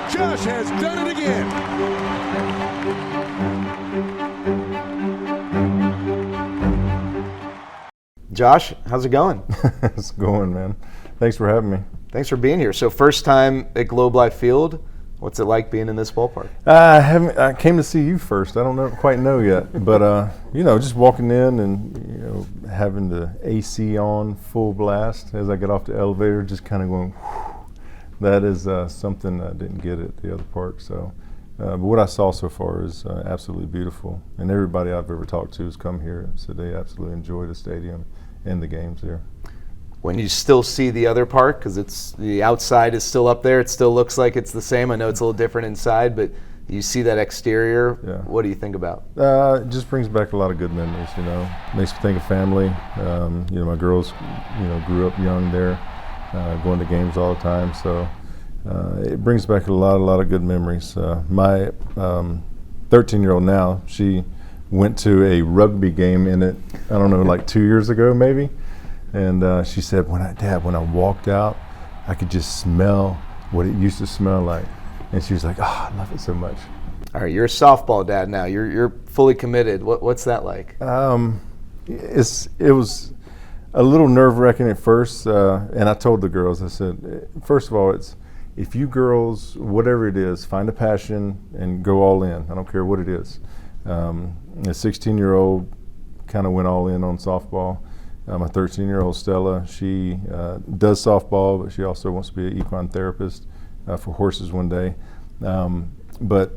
Josh has done it again. Josh, how's it going? It's going, man. Thanks for having me. Thanks for being here. So first time at Globe Life Field. What's it like being in this ballpark? I came to see you first. I don't quite know yet, but just walking in and having the AC on full blast as I get off the elevator, just kind of going. Whew, that is something I didn't get at the other park. So, but what I saw so far is absolutely beautiful, and everybody I've ever talked to has come here, so they absolutely enjoy the stadium and the games there. When you still see the other park, because it's the outside is still up there, it still looks like it's the same. I know it's a little different inside, but you see that exterior. Yeah. What do you think about? It just brings back a lot of good memories. Makes me think of family. My girls, grew up young there, going to games all the time. So it brings back a lot of good memories. My 13-year-old now, she went to a rugby game in it. I don't know, like 2 years ago maybe. And she said, when I walked out, I could just smell what it used to smell like. And she was like, I love it so much. All right, you're a softball dad now. You're fully committed. What's that like? It was a little nerve-wracking at first. And I told the girls, I said, first of all, if you girls, whatever it is, find a passion and go all in. I don't care what it is. A 16-year-old kind of went all in on softball. My 13-year-old Stella, she does softball, but she also wants to be an equine therapist for horses one day. But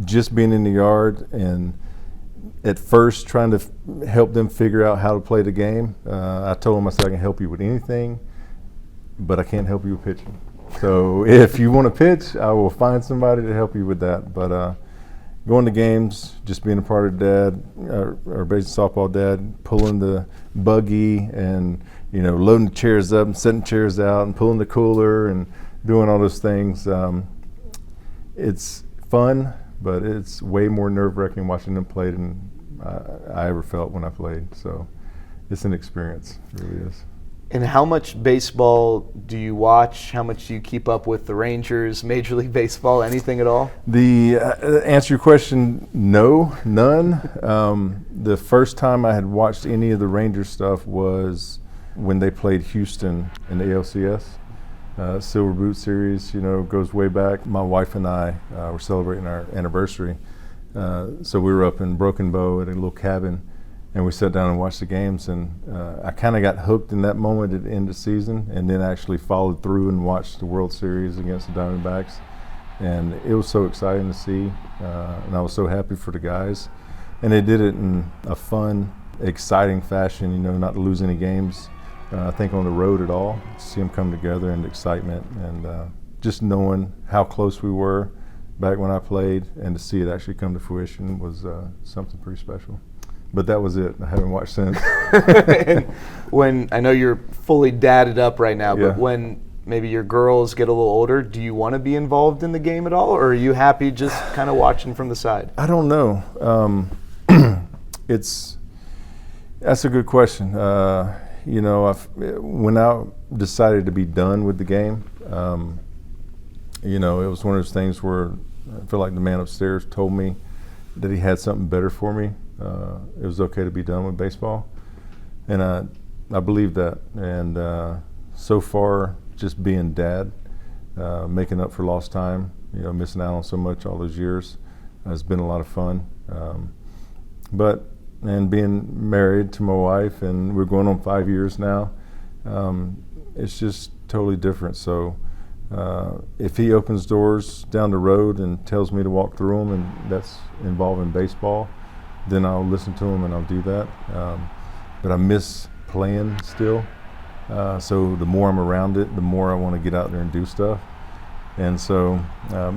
just being in the yard and at first trying to help them figure out how to play the game, I told them, I said, I can help you with anything, but I can't help you with pitching. So if you want to pitch, I will find somebody to help you with that. But going to games, just being a part of Dad, or basically softball Dad, pulling the buggy and loading the chairs up and setting chairs out and pulling the cooler and doing all those things. It's fun, but it's way more nerve-wracking watching them play than I ever felt when I played. So it's an experience, it really is. And how much baseball do you watch? How much do you keep up with the Rangers, Major League Baseball, anything at all? The answer your question, no, none. The first time I had watched any of the Rangers stuff was when they played Houston in the ALCS. Silver Boot Series, goes way back. My wife and I were celebrating our anniversary. So we were up in Broken Bow at a little cabin. And we sat down and watched the games, and I kind of got hooked in that moment at the end of the season, and then actually followed through and watched the World Series against the Diamondbacks. And it was so exciting to see, and I was so happy for the guys. And they did it in a fun, exciting fashion, not to lose any games, I think, on the road at all. To see them come together and the excitement, and just knowing how close we were back when I played, and to see it actually come to fruition was something pretty special. But that was it. I haven't watched since. When I know you're fully dadded up right now, Yeah. but when maybe your girls get a little older, do you want to be involved in the game at all, or are you happy just kind of watching from the side? I don't know. That's a good question. When I decided to be done with the game, it was one of those things where I feel like the man upstairs told me that he had something better for me. It was okay to be done with baseball, and I believe that. And so far, just being Dad, making up for lost time, missing out on so much all those years, has been a lot of fun. And being married to my wife, and we're going on 5 years now, it's just totally different. So if he opens doors down the road and tells me to walk through them, and that's involving baseball, then I'll listen to him and I'll do that. But I miss playing still. So the more I'm around it, the more I want to get out there and do stuff. And so,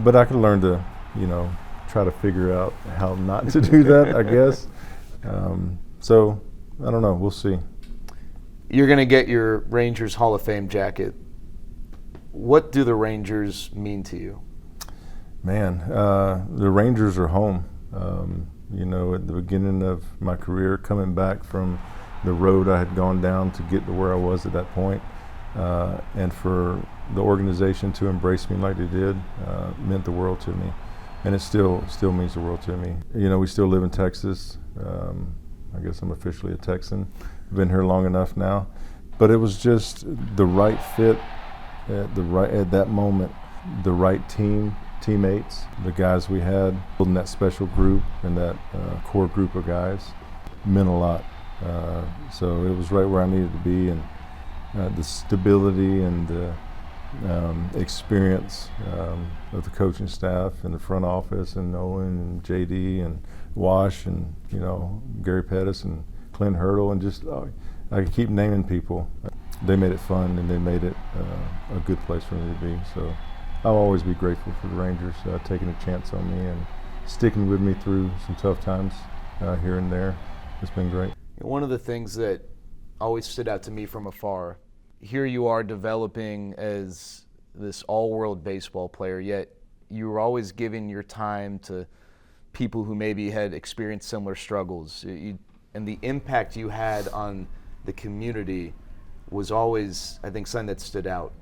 but I can learn to, try to figure out how not to do that, I guess. So I don't know, we'll see. You're going to get your Rangers Hall of Fame jacket. What do the Rangers mean to you? Man, the Rangers are home. At the beginning of my career, coming back from the road I had gone down to get to where I was at that point, and for the organization to embrace me like they did meant the world to me, and it still means the world to me. You know, we still live in Texas. I guess I'm officially a Texan. I've been here long enough now, but it was just the right fit at that moment, the right teammates, the guys we had, building that special group and that core group of guys meant a lot. So it was right where I needed to be, and the stability and the experience of the coaching staff and the front office, and Owen and JD and Wash and Gary Pettis and Clint Hurdle, and just I could keep naming people. They made it fun, and they made it a good place for me to be. So I'll always be grateful for the Rangers taking a chance on me and sticking with me through some tough times here and there. It's been great. One of the things that always stood out to me from afar, here you are developing as this all-world baseball player, yet you were always giving your time to people who maybe had experienced similar struggles. And the impact you had on the community was always, I think, something that stood out.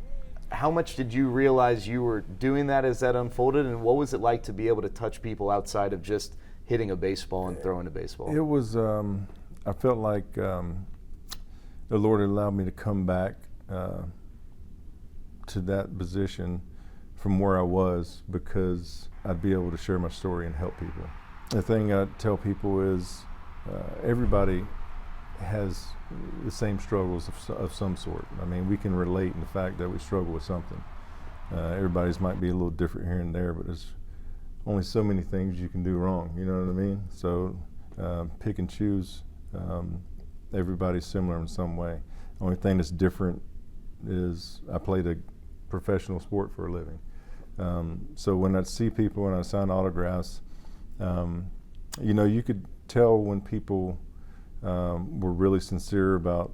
How much did you realize you were doing that as that unfolded, and what was it like to be able to touch people outside of just hitting a baseball and throwing a baseball? It was, I felt like the Lord allowed me to come back to that position from where I was, because I'd be able to share my story and help people. The thing I tell people is everybody has the same struggles of some sort. I mean, we can relate in the fact that we struggle with something. Everybody's might be a little different here and there, but there's only so many things you can do wrong, you know what I mean? So pick and choose. Everybody's similar in some way. The only thing that's different is I played a professional sport for a living. So when I see people, when I sign autographs, you could tell when people were really sincere about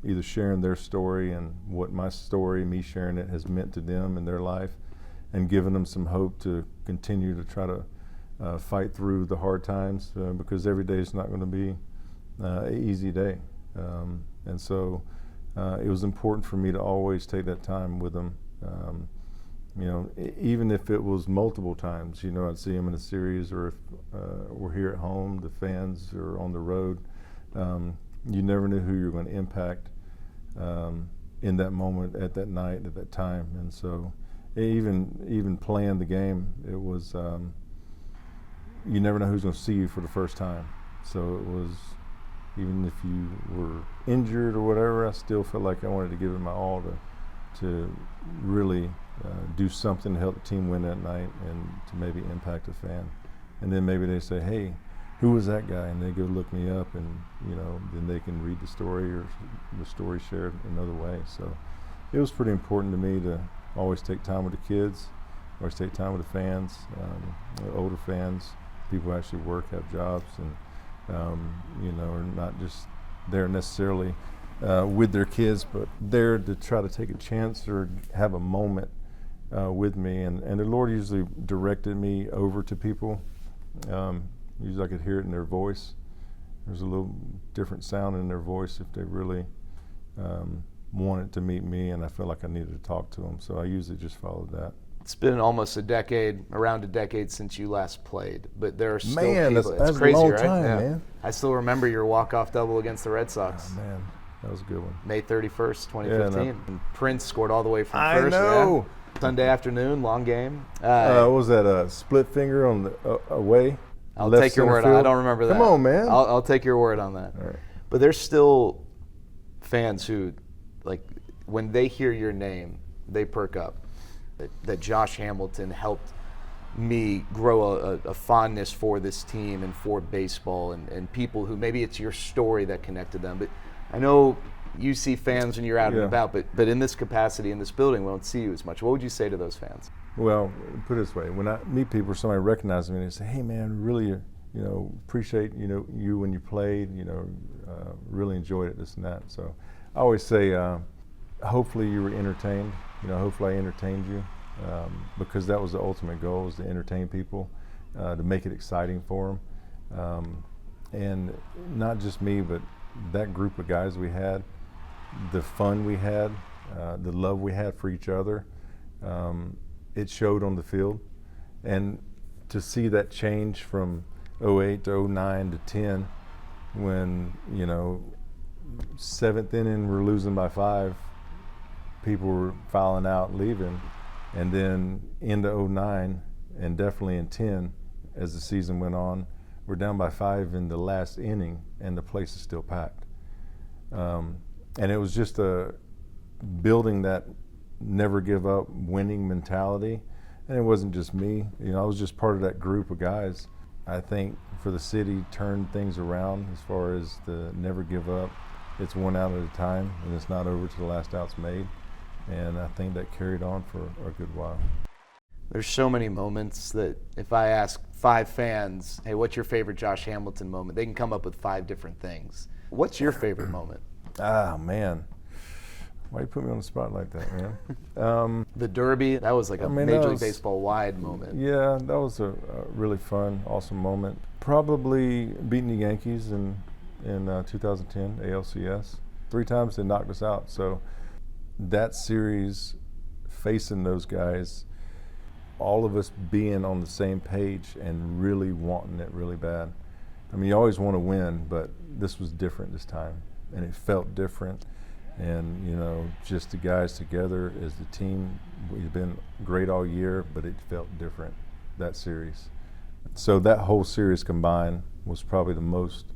either sharing their story and what my story, me sharing it, has meant to them in their life, and giving them some hope to continue to try to fight through the hard times, because every day is not going to be an easy day. And so it was important for me to always take that time with them. Even if it was multiple times, I'd see them in a series, or if we're here at home, the fans are on the road. You never knew who you were going to impact in that moment, at that night, at that time. And so even playing the game, it was, you never know who's going to see you for the first time. So it was, even if you were injured or whatever, I still felt like I wanted to give it my all to really do something to help the team win that night, and to maybe impact a fan. And then maybe they say, hey, who was that guy? And they go look me up, and then they can read the story, or the story shared another way. So it was pretty important to me to always take time with the kids, always take time with the fans, older fans, people who actually work, have jobs, and are not just there necessarily with their kids, but there to try to take a chance or have a moment with me. And the Lord usually directed me over to people. Usually I could hear it in their voice. There's a little different sound in their voice if they really wanted to meet me, and I felt like I needed to talk to them. So I usually just followed that. It's been almost around a decade since you last played, but there are still people. That's It's crazy, a long right? time, man. I still remember your walk-off double against the Red Sox. Oh, man, that was a good one. May 31st, 2015. Yeah, And Prince scored all the way from I first. know. Yeah. Sunday afternoon, long game. What was that, a split finger on the away? I'll left take your center word field? on it. I don't remember that. Come on, man. I'll take your word on that. All right. But there's still fans who, like, when they hear your name, they perk up. That Josh Hamilton helped me grow a fondness for this team and for baseball, and people who maybe it's your story that connected them. But I know you see fans when you're out and about, but in this capacity, in this building, we don't see you as much. What would you say to those fans? Well, put it this way: when I meet people, or somebody recognizes me, and they say, "Hey, man, really, appreciate you when you played. Really enjoyed it, this and that." So I always say, hopefully you were entertained. Hopefully I entertained you, because that was the ultimate goal: was to entertain people, to make it exciting for them, and not just me, but that group of guys we had, the fun we had, the love we had for each other, it showed on the field. And to see that change from 08 to 09 to 10, when, you know, 7th inning we're losing by 5, people were filing out, leaving, and then into 09 and definitely in 10 as the season went on, we're down by 5 in the last inning and the place is still packed. And it was just building that never give up winning mentality. And it wasn't just me, you know, I was just part of that group of guys. I think for the city turned things around as far as the never give up. It's one out at a time and it's not over till the last out's made. And I think that carried on for a good while. There's so many moments that if I ask 5 fans, hey, what's your favorite Josh Hamilton moment? They can come up with 5 different things. What's your favorite moment? Ah, man. Why you put me on the spot like that, man? The Derby, that was like a Major League Baseball wide moment. Yeah, that was a really fun, awesome moment. Probably beating the Yankees in 2010 ALCS. 3 times they knocked us out. So that series, facing those guys, all of us being on the same page and really wanting it really bad. I mean, you always want to win, but this was different this time, and it felt different. And, you know, just the guys together as the team, we've been great all year, but it felt different, that series. So that whole series combined was probably the most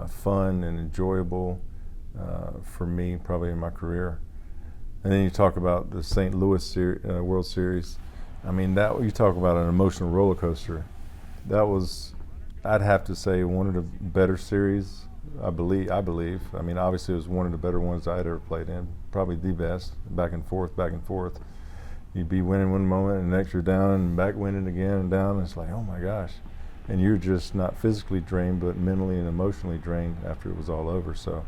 fun and enjoyable for me, probably in my career. And then you talk about the St. Louis World Series. I mean, that you talk about an emotional roller coaster. That was, I'd have to say, one of the better series. I believe. I mean, obviously, it was one of the better ones I had ever played in. Probably the best. Back and forth, back and forth. You'd be winning one moment, and next you're down, and back winning again, and down. And it's like, oh my gosh. And you're just not physically drained, but mentally and emotionally drained after it was all over. So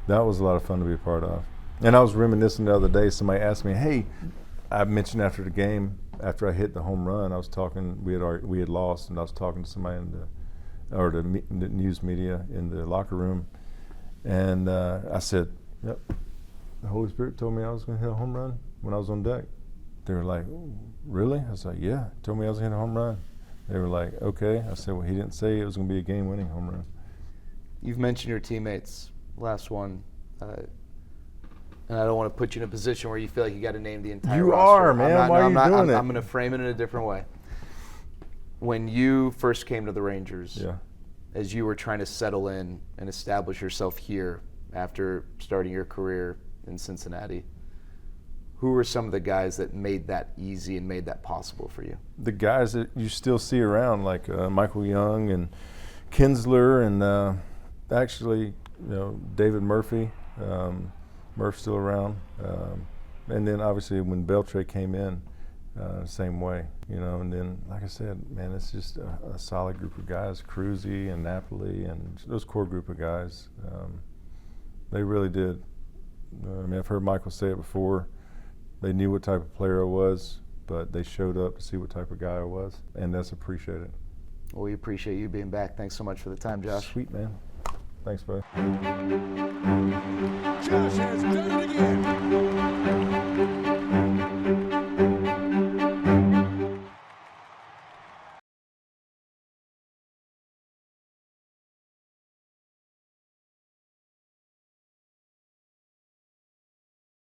that was a lot of fun to be a part of. And I was reminiscing the other day. Somebody asked me, hey, I mentioned after the game, after I hit the home run, I was talking. We had lost, and I was talking to somebody in the news media in the locker room, and I said, "Yep, the Holy Spirit told me I was going to hit a home run when I was on deck." They were like, "Oh, really?" I was like, "Yeah, he told me I was going to hit a home run." They were like, "Okay." I said, "Well, he didn't say it was going to be a game-winning home run." You've mentioned your teammates. Last one. And I don't want to put you in a position where you feel like you got to name the entire You roster. are, man. Why are you doing it? I'm going to frame it in a different way. When you first came to the Rangers, Yeah. as you were trying to settle in and establish yourself here after starting your career in Cincinnati, who were some of the guys that made that easy and made that possible for you? The guys that you still see around, like Michael Young and Kinsler, and actually, you know, David Murphy. Murph's still around. And then obviously when Beltre came in, same way, you know. And then, like I said, man, it's just a solid group of guys, Cruzy and Napoli and those core group of guys. They really did. I mean, I've heard Michael say it before. They knew what type of player I was, but they showed up to see what type of guy I was, and that's appreciated. Well, we appreciate you being back. Thanks so much for the time, Josh. Sweet, man. Thanks, buddy. Josh has done it again.